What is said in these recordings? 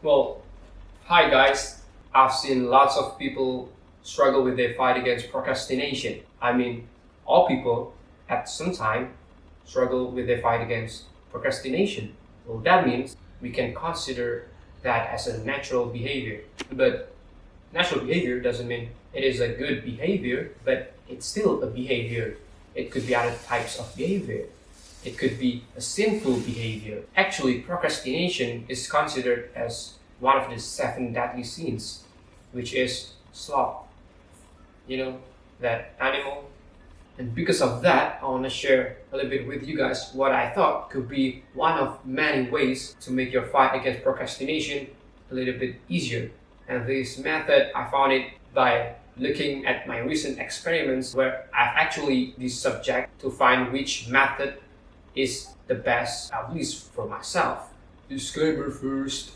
Well, hi guys. I've seen lots of people struggle with their fight against procrastination. I mean, all people at some time struggle with their fight against procrastination. Well, that means we can consider that as a natural behavior. But natural behavior doesn't mean it is a good behavior, but it's still a behavior. It could be other types of behavior. It could be a sinful behavior. Actually, procrastination is considered as one of the seven deadly sins, which is sloth. You know, that animal. And because of that, I want to share a little bit with you guys what I thought could be one of many ways to make your fight against procrastination a little bit easier. And this method, I found it by looking at my recent experiments where I've actually this subject to find which method is the best, at least for myself. Disclaimer first.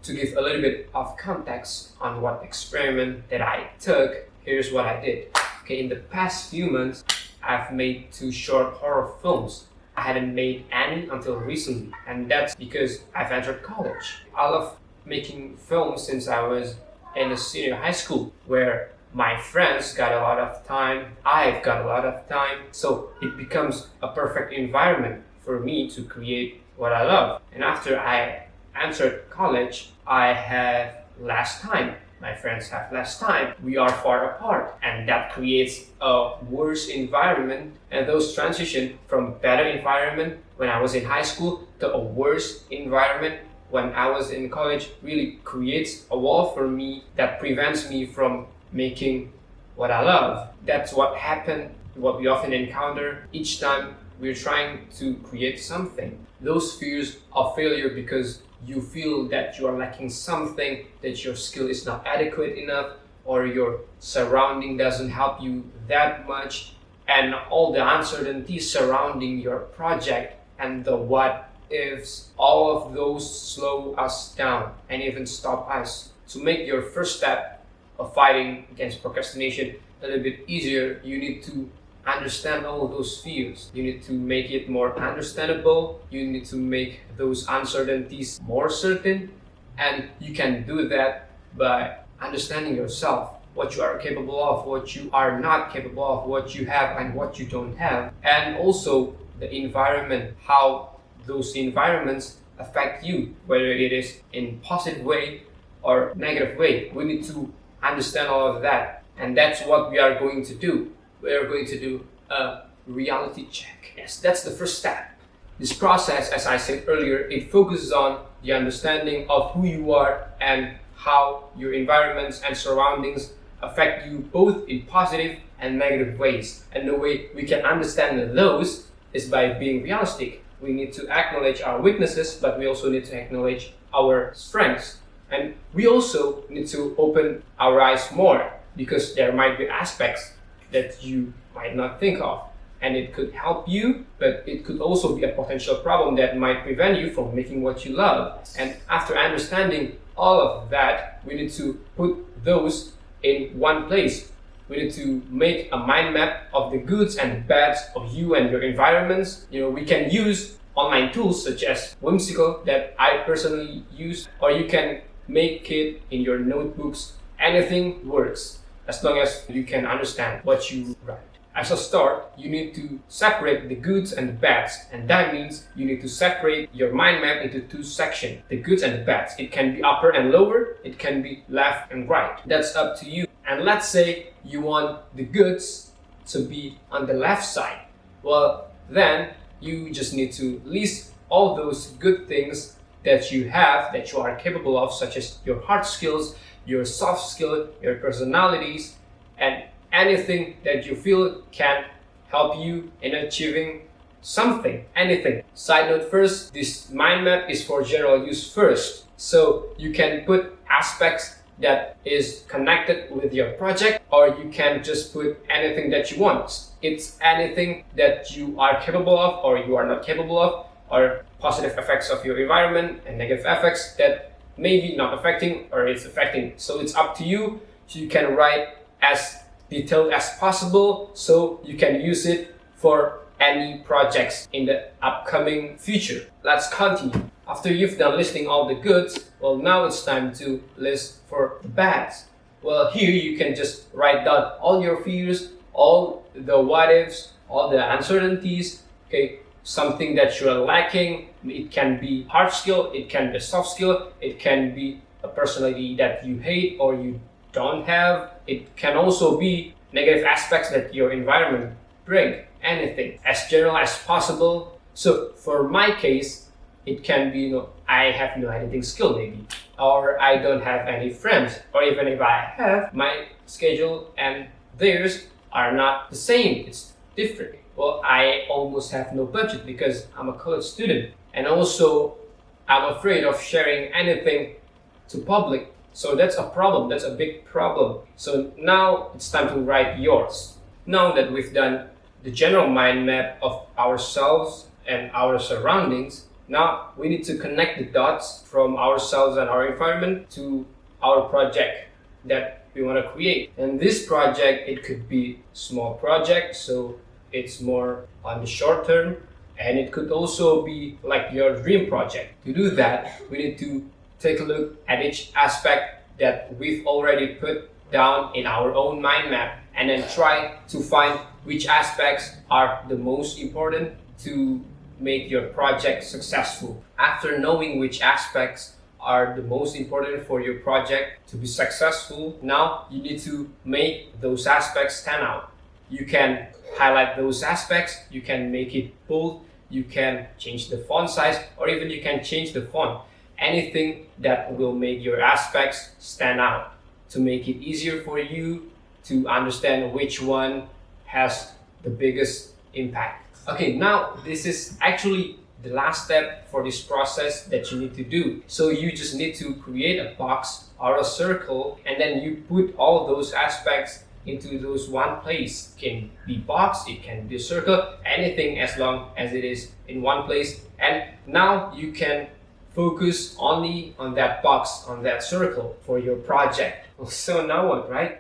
To give a little bit of context on what experiment that I took, here's what I did. Okay, in the past few months, I've made 2 short horror films. I hadn't made any until recently, and that's because I've entered college. I love making films since I was in a senior high school, where my friends got a lot of time, I've got a lot of time, so it becomes a perfect environment for me to create what I love. And after I entered college, I have less time. My friends have less time. We are far apart, and that creates a worse environment. And those transition from better environment when I was in high school to a worse environment when I was in college really creates a wall for me that prevents me from making what I love. That's what happened, what we often encounter each time we're trying to create something. Those fears of failure because you feel that you are lacking something, that your skill is not adequate enough, or your surrounding doesn't help you that much, and all the uncertainties surrounding your project and the what ifs, all of those slow us down and even stop us. To make your first step of fighting against procrastination a little bit easier, you need to understand all those fears. You need to make it more understandable. You need to make those uncertainties more certain. And you can do that by understanding yourself, what you are capable of, what you are not capable of, what you have and what you don't have. And also the environment, how those environments affect you, whether it is in positive way or negative way. We need to understand all of that. And that's what we are going to do. We are going to do a reality check. Yes, that's the first step. This process, as I said earlier, it focuses on the understanding of who you are and how your environments and surroundings affect you both in positive and negative ways. And the way we can understand those is by being realistic. We need to acknowledge our weaknesses, but we also need to acknowledge our strengths. And we also need to open our eyes more, because there might be aspects that you might not think of, and it could help you, but it could also be a potential problem that might prevent you from making what you love. And after understanding all of that, we need to put those in one place. We need to make a mind map of the goods and bads of you and your environments. We can use online tools such as Whimsical that I personally use, or you can make it in your notebooks. Anything works, as long as you can understand what you write. As a start, you need to separate the goods and the bads, and that means you need to separate your mind map into 2 sections, the goods and the bads. It can be upper and lower, it can be left and right. That's up to you. And let's say you want the goods to be on the left side. Well, then you just need to list all those good things that you have, that you are capable of, such as your hard skills, your soft skill, your personalities, and anything that you feel can help you in achieving something, anything. Side note first, this mind map is for general use first. So you can put aspects that is connected with your project, or you can just put anything that you want. It's anything that you are capable of or you are not capable of, or positive effects of your environment and negative effects that maybe not affecting or it's affecting. So it's up to you. So you can write as detailed as possible so you can use it for any projects in the upcoming future. Let's continue. After you've done listing all the goods, well, now it's time to list for the bads. Well, here you can just write down all your fears, all the what ifs, all the uncertainties, okay, something that you're lacking. It can be hard skill, it can be soft skill, it can be a personality that you hate or you don't have. It can also be negative aspects that your environment bring. Anything as general as possible. So for my case, it can be, I have no editing skill maybe, or I don't have any friends, or even if I have, my schedule and theirs are not the same. It's different. Well, I almost have no budget because I'm a college student, and also I'm afraid of sharing anything to public. So that's a problem. That's a big problem. So now it's time to write yours. Now that we've done the general mind map of ourselves and our surroundings, now we need to connect the dots from ourselves and our environment to our project that we want to create. And this project, it could be small project, so it's more on the short term, and it could also be like your dream project. To do that, we need to take a look at each aspect that we've already put down in our own mind map, and then try to find which aspects are the most important to make your project successful. After knowing which aspects are the most important for your project to be successful, now you need to make those aspects stand out. You can highlight those aspects, you can make it bold, you can change the font size, or even you can change the font. Anything that will make your aspects stand out to make it easier for you to understand which one has the biggest impact. Okay, now this is actually the last step for this process that you need to do. So you just need to create a box or a circle, and then you put all those aspects into those one place. It can be box, it can be circle, anything as long as it is in one place. And now you can focus only on that box, on that circle for your project. So now what, right?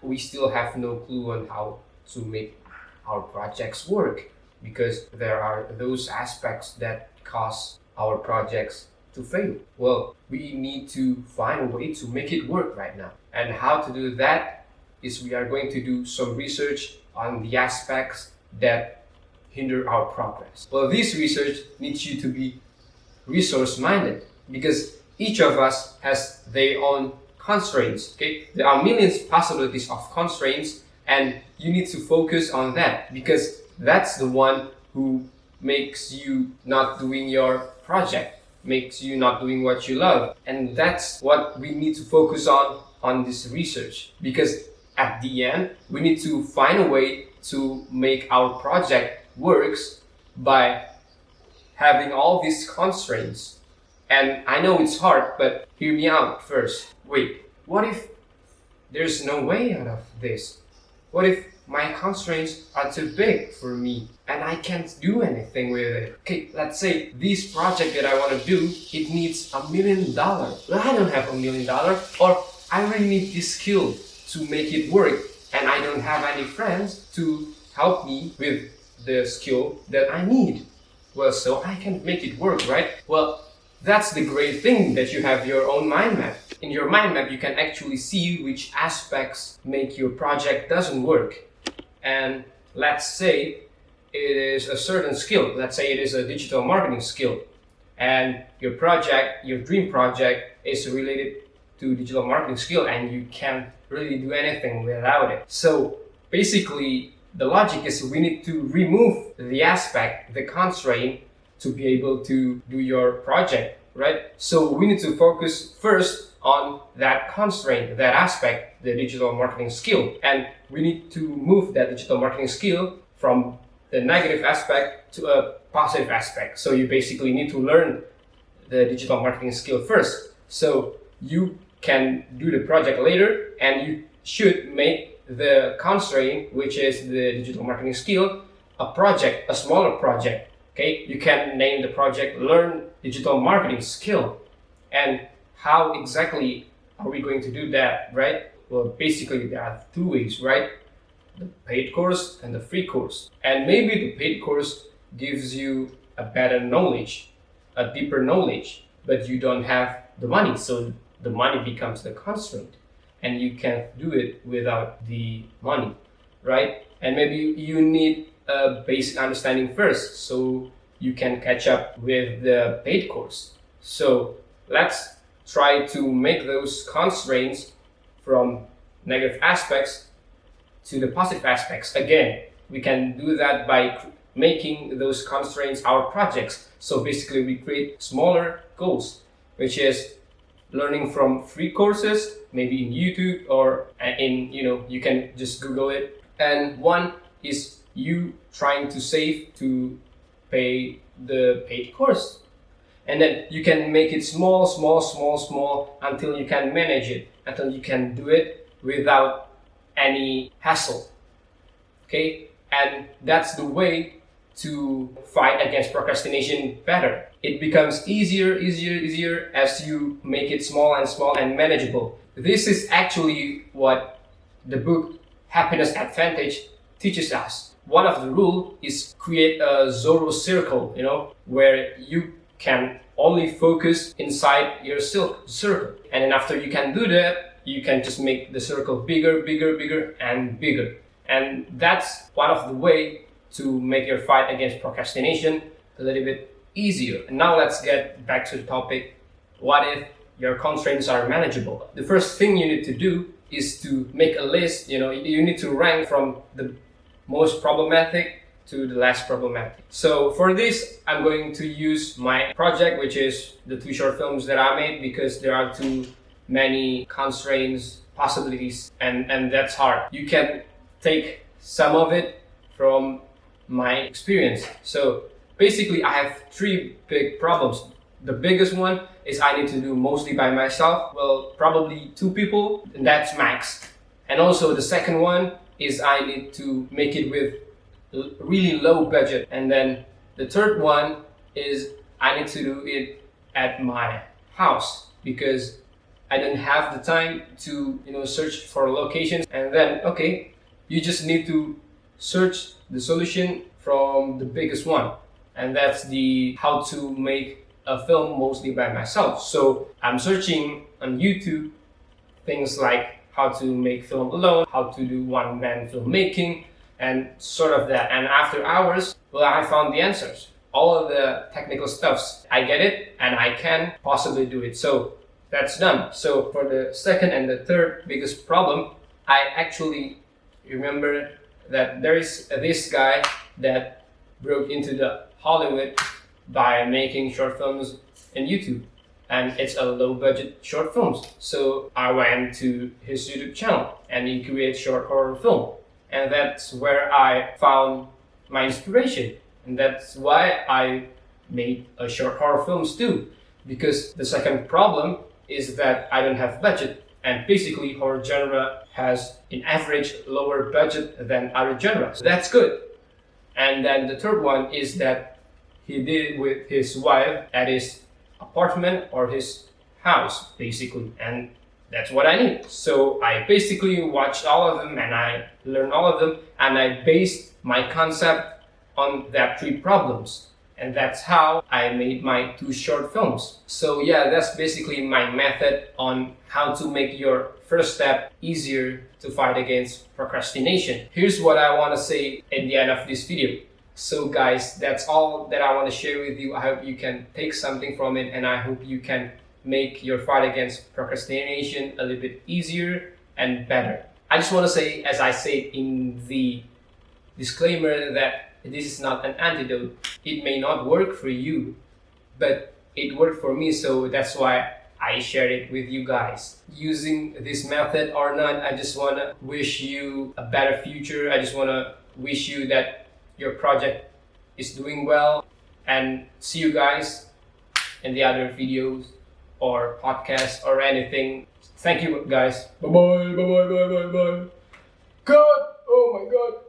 We still have no clue on how to make our projects work, because there are those aspects that cause our projects to fail. Well, we need to find a way to make it work right now. And how to do that is we are going to do some research on the aspects that hinder our progress. Well, this research needs you to be resource-minded, because each of us has their own constraints. Okay, there are millions possibilities of constraints, and you need to focus on that, because that's the one who makes you not doing your project, makes you not doing what you love. And that's what we need to focus on this research, because at the end we need to find a way to make our project works by having all these constraints. And I know it's hard, but hear me out first. Wait, what if there's no way out of this? What if my constraints are too big for me and I can't do anything with it? Okay, let's say this project that I want to do, it needs $1 million. Well, I don't have $1 million, or I really need this skill to make it work, and I don't have any friends to help me with the skill that I need. Well, so I can make it work, right? Well, that's the great thing, that you have your own mind map. In your mind map, you can actually see which aspects make your project doesn't work. And let's say it is a certain skill. Let's say it is a digital marketing skill, and your project, your dream project, is related to digital marketing skill, and you can't really do anything without it. So basically, the logic is we need to remove the aspect, the constraint, to be able to do your project, right? So we need to focus first on that constraint, that aspect, the digital marketing skill. And we need to move that digital marketing skill from the negative aspect to a positive aspect. So you basically need to learn the digital marketing skill first, so you can do the project later, and you should make the constraint, which is the digital marketing skill, a project, a smaller project. Okay, you can name the project Learn Digital Marketing Skill. And how exactly are we going to do that, right? Well, basically there are two ways, right? The paid course and the free course. And maybe the paid course gives you a better knowledge, a deeper knowledge, but you don't have the money. So the money becomes the constraint, and you can't do it without the money, right? And maybe you need a basic understanding first, so you can catch up with the paid course. So let's try to make those constraints from negative aspects to the positive aspects. Again, we can do that by making those constraints our projects. So basically we create smaller goals, which is learning from free courses, maybe in YouTube or in, you can just Google it. And one is you trying to save to pay the paid course. And then you can make it small until you can manage it, until you can do it without any hassle. Okay? And that's the way to fight against procrastination better. It becomes easier as you make it small and manageable. This is actually what the book Happiness Advantage teaches us. One of the rules is create a Zoro circle, where you can only focus inside your circle. And then after you can do that, you can just make the circle bigger and bigger. And that's one of the way to make your fight against procrastination a little bit easier. And now let's get back to the topic. What if your constraints are manageable? The first thing you need to do is to make a list. You need to rank from the most problematic to the less problematic. So for this, I'm going to use my project, which is the 2 short films that I made, because there are too many constraints, possibilities, and that's hard. You can take some of it from my experience. So basically I have 3 big problems. The biggest one is I need to do mostly by myself. Well, probably 2 people, and that's max. And also the second one is I need to make it with really low budget. And then the third one is I need to do it at my house, because I don't have the time to search for locations. And then you just need to search the solution from the biggest one, and that's the how to make a film mostly by myself. So I'm searching on YouTube things like how to make film alone, how to do one-man filmmaking, and sort of that. And after hours, I found the answers. All of the technical stuffs, I get it, and I can possibly do it. So that's done. So for the second and the third biggest problem, I actually remember that there is this guy that broke into the Hollywood by making short films in YouTube. And it's a low budget short films. So I went to his YouTube channel and he creates short horror film. And that's where I found my inspiration. And that's why I made a short horror films too. Because the second problem is that I don't have budget. And basically horror genre has an average lower budget than other genres. That's good. And then the third one is that he did it with his wife at his apartment or his house, basically. And that's what I need. So I basically watched all of them and I learned all of them, and I based my concept on that 3 problems. And that's how I made my 2 short films. So yeah, that's basically my method on how to make your first step easier to fight against procrastination. Here's what I want to say at the end of this video. So guys, that's all that I want to share with you. I hope you can take something from it, and I hope you can make your fight against procrastination a little bit easier and better. I just want to say, as I said in the disclaimer, that this is not an antidote. It may not work for you, but it worked for me, so that's why I shared it with you guys. Using this method or not, I just want to wish you a better future. I just want to wish you that your project is doing well, and see you guys in the other videos or podcasts or anything. Thank you guys. Bye bye. Cut! Oh my god.